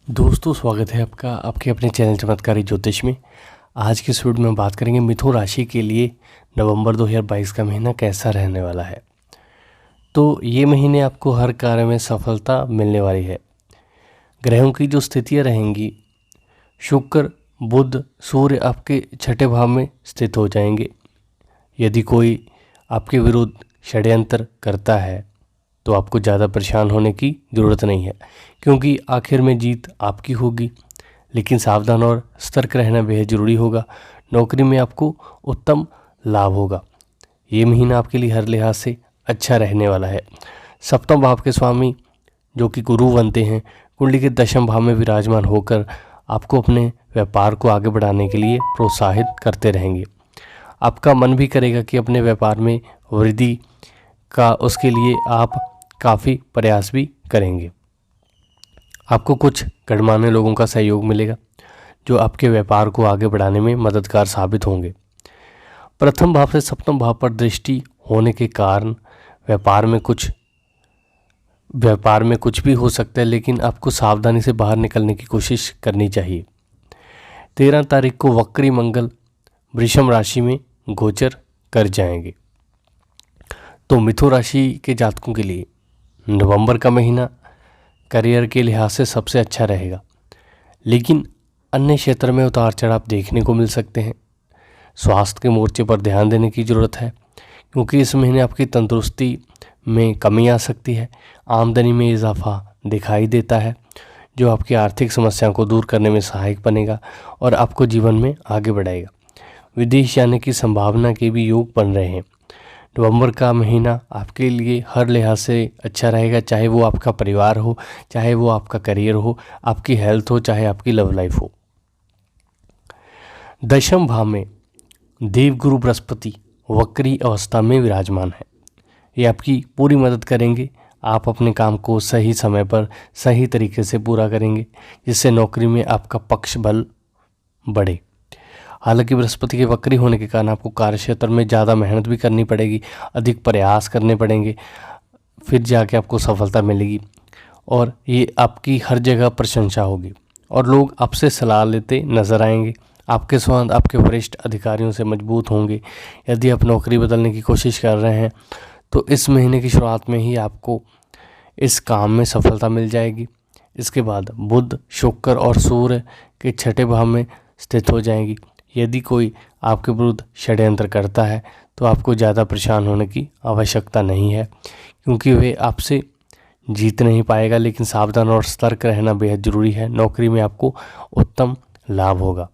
दोस्तों, स्वागत है आपका आपके अपने चैनल चमत्कारी ज्योतिष में। आज की इस वीडियो में बात करेंगे मिथुन राशि के लिए नवंबर 2022 का महीना कैसा रहने वाला है। तो ये महीने आपको हर कार्य में सफलता मिलने वाली है। ग्रहों की जो स्थितियाँ रहेंगी, शुक्र, बुध, सूर्य आपके छठे भाव में स्थित हो जाएंगे। यदि कोई आपके विरुद्ध षड्यंत्र करता है तो आपको ज़्यादा परेशान होने की ज़रूरत नहीं है, क्योंकि आखिर में जीत आपकी होगी। लेकिन सावधान और सतर्क रहना बेहद ज़रूरी होगा। नौकरी में आपको उत्तम लाभ होगा। ये महीना आपके लिए हर लिहाज से अच्छा रहने वाला है। सप्तम भाव के स्वामी जो कि गुरु बनते हैं, कुंडली के दशम भाव में विराजमान होकर आपको अपने व्यापार को आगे बढ़ाने के लिए प्रोत्साहित करते रहेंगे। आपका मन भी करेगा कि अपने व्यापार में वृद्धि का उसके लिए आप काफ़ी प्रयास भी करेंगे। आपको कुछ गणमान्य लोगों का सहयोग मिलेगा जो आपके व्यापार को आगे बढ़ाने में मददगार साबित होंगे। प्रथम भाव से सप्तम भाव पर दृष्टि होने के कारण व्यापार में कुछ भी हो सकता है, लेकिन आपको सावधानी से बाहर निकलने की कोशिश करनी चाहिए। 13 तारीख को वक्री मंगल वृषभ राशि में गोचर कर जाएंगे। तो मिथुन राशि के जातकों के लिए नवंबर का महीना करियर के लिहाज से सबसे अच्छा रहेगा, लेकिन अन्य क्षेत्र में उतार चढ़ाव देखने को मिल सकते हैं। स्वास्थ्य के मोर्चे पर ध्यान देने की ज़रूरत है, क्योंकि इस महीने आपकी तंदुरुस्ती में कमी आ सकती है। आमदनी में इजाफा दिखाई देता है, जो आपकी आर्थिक समस्याओं को दूर करने में सहायक बनेगा और आपको जीवन में आगे बढ़ाएगा। विदेश जाने की संभावना के भी योग बन रहे हैं। नवंबर का महीना आपके लिए हर लिहाज से अच्छा रहेगा, चाहे वो आपका परिवार हो, चाहे वो आपका करियर हो, आपकी हेल्थ हो, चाहे आपकी लव लाइफ हो। दशम भाव में देवगुरु बृहस्पति वक्री अवस्था में विराजमान है। ये आपकी पूरी मदद करेंगे। आप अपने काम को सही समय पर सही तरीके से पूरा करेंगे, जिससे नौकरी में आपका पक्ष बल बढ़े। हालांकि बृहस्पति के वक्री होने के कारण आपको कार्यक्षेत्र में ज़्यादा मेहनत भी करनी पड़ेगी, अधिक प्रयास करने पड़ेंगे, फिर जाके आपको सफलता मिलेगी और ये आपकी हर जगह प्रशंसा होगी और लोग आपसे सलाह लेते नजर आएंगे। आपके संबंध आपके वरिष्ठ अधिकारियों से मजबूत होंगे। यदि आप नौकरी बदलने की कोशिश कर रहे हैं तो इस महीने की शुरुआत में ही आपको इस काम में सफलता मिल जाएगी। इसके बाद बुध, शुक्र और सूर्य के छठे भाव में स्थित हो जाएंगी। यदि कोई आपके विरुद्ध षड्यंत्र करता है तो आपको ज़्यादा परेशान होने की आवश्यकता नहीं है, क्योंकि वे आपसे जीत नहीं पाएगा। लेकिन सावधान और सतर्क रहना बेहद ज़रूरी है। नौकरी में आपको उत्तम लाभ होगा।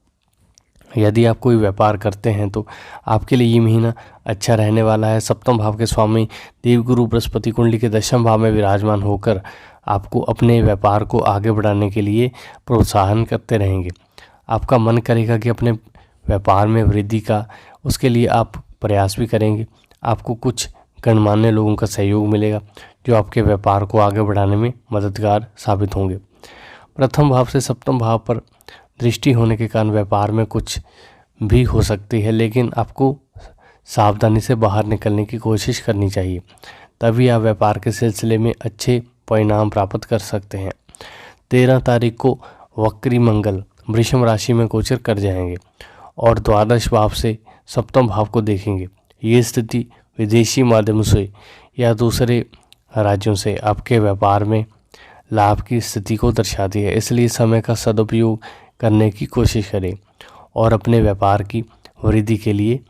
यदि आप कोई व्यापार करते हैं तो आपके लिए ये महीना अच्छा रहने वाला है। सप्तम भाव के स्वामी देवगुरु बृहस्पति कुंडली के दशम भाव में विराजमान होकर आपको अपने व्यापार को आगे बढ़ाने के लिए प्रोत्साहन करते रहेंगे। आपका मन करेगा कि अपने व्यापार में वृद्धि का, उसके लिए आप प्रयास भी करेंगे। आपको कुछ गणमान्य लोगों का सहयोग मिलेगा जो आपके व्यापार को आगे बढ़ाने में मददगार साबित होंगे। प्रथम भाव से सप्तम भाव पर दृष्टि होने के कारण व्यापार में कुछ भी हो सकती है, लेकिन आपको सावधानी से बाहर निकलने की कोशिश करनी चाहिए, तभी आप व्यापार के सिलसिले में अच्छे परिणाम प्राप्त कर सकते हैं। 13 तारीख को वक्री मंगल वृषभ राशि में गोचर कर जाएंगे और द्वादश भाव से सप्तम भाव को देखेंगे। ये स्थिति विदेशी माध्यम से या दूसरे राज्यों से आपके व्यापार में लाभ की स्थिति को दर्शाती है। इसलिए समय का सदुपयोग करने की कोशिश करें और अपने व्यापार की वृद्धि के लिए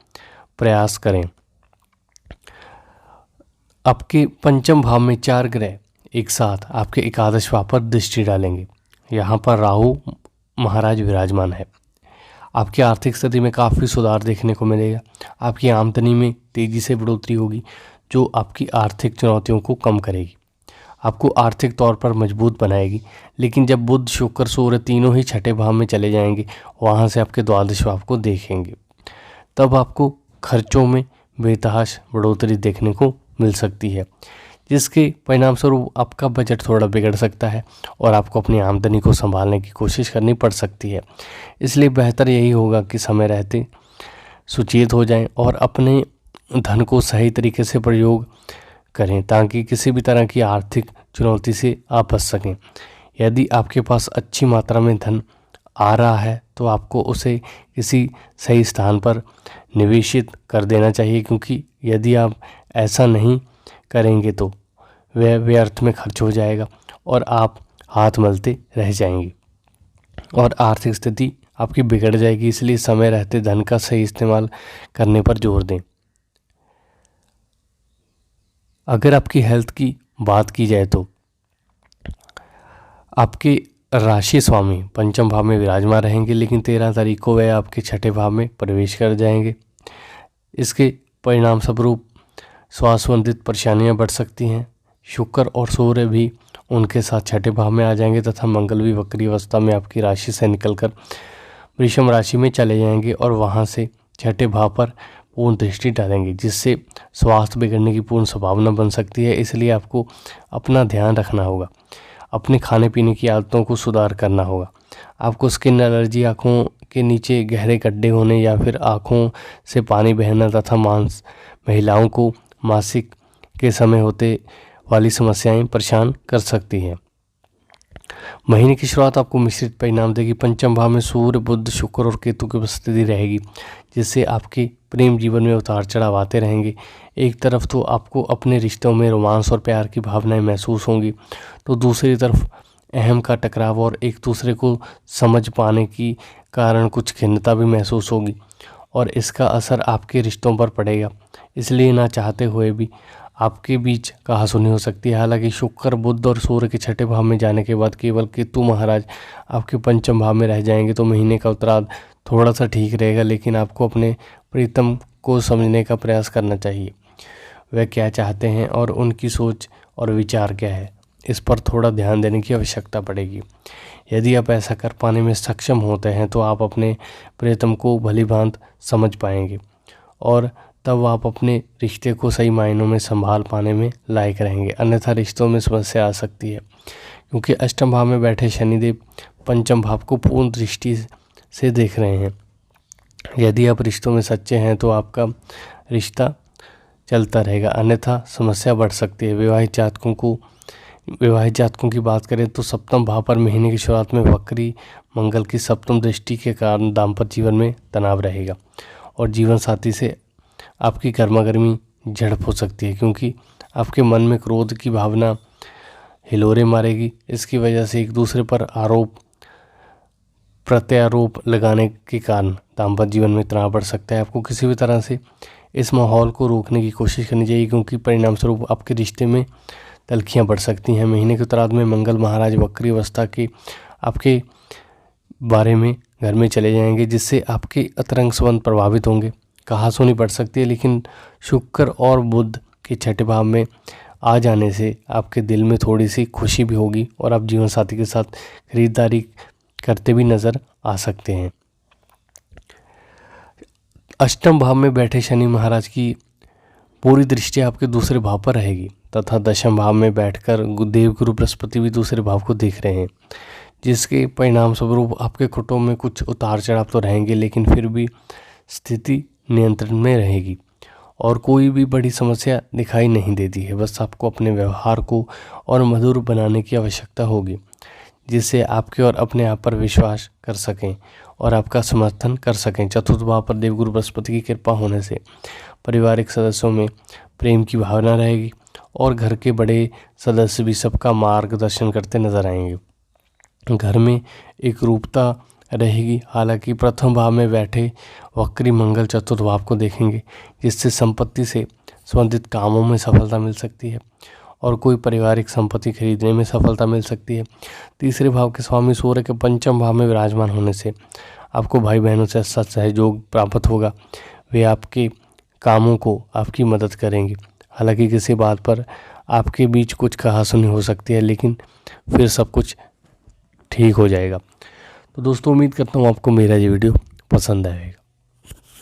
प्रयास करें। आपके पंचम भाव में 4 ग्रह एक साथ आपके एकादश भाव पर दृष्टि डालेंगे। यहाँ पर राहु महाराज विराजमान है। आपकी आर्थिक स्थिति में काफ़ी सुधार देखने को मिलेगा। आपकी आमदनी में तेज़ी से बढ़ोतरी होगी, जो आपकी आर्थिक चुनौतियों को कम करेगी, आपको आर्थिक तौर पर मजबूत बनाएगी। लेकिन जब बुध, शुक्र, सूर्य तीनों ही छठे भाव में चले जाएंगे, वहाँ से आपके द्वादश भाव को देखेंगे, तब आपको खर्चों में बेतहाश बढ़ोतरी देखने को मिल सकती है, जिसके परिणाम स्वरूप आपका बजट थोड़ा बिगड़ सकता है और आपको अपनी आमदनी को संभालने की कोशिश करनी पड़ सकती है। इसलिए बेहतर यही होगा कि समय रहते सुचेत हो जाएं और अपने धन को सही तरीके से प्रयोग करें, ताकि किसी भी तरह की आर्थिक चुनौती से आप बच सकें। यदि आपके पास अच्छी मात्रा में धन आ रहा है तो आपको उसे किसी सही स्थान पर निवेशित कर देना चाहिए, क्योंकि यदि आप ऐसा नहीं करेंगे तो वह व्यर्थ में खर्च हो जाएगा और आप हाथ मलते रह जाएंगे और आर्थिक स्थिति आपकी बिगड़ जाएगी। इसलिए समय रहते धन का सही इस्तेमाल करने पर जोर दें। अगर आपकी हेल्थ की बात की जाए तो आपके राशि स्वामी पंचम भाव में विराजमान रहेंगे, लेकिन 13 तारीख को वह आपके छठे भाव में प्रवेश कर जाएंगे। इसके परिणाम स्वरूप श्वास संबंधित परेशानियां बढ़ सकती हैं। शुक्र और सूर्य भी उनके साथ छठे भाव में आ जाएंगे तथा मंगल भी वक्री अवस्था में आपकी राशि से निकलकर वृषभ राशि में चले जाएंगे और वहां से छठे भाव पर पूर्ण दृष्टि डालेंगे, जिससे स्वास्थ्य बिगड़ने की पूर्ण संभावना बन सकती है। इसलिए आपको अपना ध्यान रखना होगा, अपने खाने पीने की आदतों को सुधार करना होगा। आपको स्किन एलर्जी, आँखों के नीचे गहरे गड्ढे होने या फिर आँखों से पानी बहना तथा महिलाओं को मासिक के समय होते वाली समस्याएं परेशान कर सकती हैं। महीने की शुरुआत आपको मिश्रित परिणाम देगी। पंचम भाव में सूर्य, बुध, शुक्र और केतु की उपस्थिति रहेगी, जिससे आपके प्रेम जीवन में उतार चढ़ाव आते रहेंगे। एक तरफ तो आपको अपने रिश्तों में रोमांस और प्यार की भावनाएं महसूस होंगी, तो दूसरी तरफ अहम का टकराव और एक दूसरे को समझ पाने की कारण कुछ खिन्नता भी महसूस होगी और इसका असर आपके रिश्तों पर पड़ेगा। इसलिए ना चाहते हुए भी आपके बीच कहासुनी हो सकती है। हालांकि शुक्र, बुध और सूर्य के छठे भाव में जाने के बाद केवल केतु महाराज आपके पंचम भाव में रह जाएंगे, तो महीने का उत्तरार्ध थोड़ा सा ठीक रहेगा। लेकिन आपको अपने प्रीतम को समझने का प्रयास करना चाहिए, वह क्या चाहते हैं और उनकी सोच और विचार क्या है, इस पर थोड़ा ध्यान देने की आवश्यकता पड़ेगी। यदि आप ऐसा कर पाने में सक्षम होते हैं तो आप अपने प्रीतम को भलीभांत समझ पाएंगे और तब आप अपने रिश्ते को सही मायनों में संभाल पाने में लायक रहेंगे। अन्यथा रिश्तों में समस्या आ सकती है, क्योंकि अष्टम भाव में बैठे शनिदेव पंचम भाव को पूर्ण दृष्टि से देख रहे हैं। यदि आप रिश्तों में सच्चे हैं तो आपका रिश्ता चलता रहेगा, अन्यथा समस्या बढ़ सकती है। विवाहित जातकों की बात करें तो सप्तम भाव पर महीने की शुरुआत में वक्री मंगल की सप्तम दृष्टि के कारण दाम्पत्य जीवन में तनाव रहेगा और जीवन साथी से आपकी गर्मागर्मी झड़प हो सकती है, क्योंकि आपके मन में क्रोध की भावना हिलोरे मारेगी। इसकी वजह से एक दूसरे पर आरोप प्रत्यारोप लगाने के कारण दाम्पत्य जीवन में तनाव बढ़ सकता है। आपको किसी भी तरह से इस माहौल को रोकने की कोशिश करनी चाहिए, क्योंकि परिणाम स्वरूप आपके रिश्ते में तल्खियाँ बढ़ सकती हैं। महीने के उत्तरार्ध में मंगल महाराज वक्री अवस्था के आपके बारे में घर में चले जाएंगे, जिससे आपके अंतरंग संबंध प्रभावित होंगे, कहासुनी बढ़ सकती है। लेकिन शुक्र और बुध के छठे भाव में आ जाने से आपके दिल में थोड़ी सी खुशी भी होगी और आप जीवन साथी के साथ खरीदारी करते भी नज़र आ सकते हैं। अष्टम भाव में बैठे शनि महाराज की पूरी दृष्टि आपके दूसरे भाव पर रहेगी तथा दशम भाव में बैठकर देवगुरु बृहस्पति भी दूसरे भाव को देख रहे हैं, जिसके परिणाम स्वरूप आपके कुटुंब में कुछ उतार चढ़ाव तो रहेंगे, लेकिन फिर भी स्थिति नियंत्रण में रहेगी और कोई भी बड़ी समस्या दिखाई नहीं देती है। बस आपको अपने व्यवहार को और मधुर बनाने की आवश्यकता होगी, जिससे आपके और अपने आप पर विश्वास कर सकें और आपका समर्थन कर सकें। चतुर्थ भाव पर देवगुरु बृहस्पति की कृपा होने से पारिवारिक सदस्यों में प्रेम की भावना रहेगी और घर के बड़े सदस्य भी सबका मार्गदर्शन करते नजर आएंगे। घर में एक रूपता रहेगी। हालांकि प्रथम भाव में बैठे वक्री मंगल चतुर्थ भाव को देखेंगे, जिससे संपत्ति से संबंधित कामों में सफलता मिल सकती है और कोई पारिवारिक संपत्ति खरीदने में सफलता मिल सकती है। तीसरे भाव के स्वामी सूर्य के पंचम भाव में विराजमान होने से आपको भाई बहनों से अच्छा सहयोग प्राप्त होगा। वे आपके कामों को आपकी मदद करेंगे। हालांकि किसी बात पर आपके बीच कुछ कहासुनी हो सकती है, लेकिन फिर सब कुछ ठीक हो जाएगा। तो दोस्तों, उम्मीद करता हूँ आपको मेरा ये वीडियो पसंद आएगा।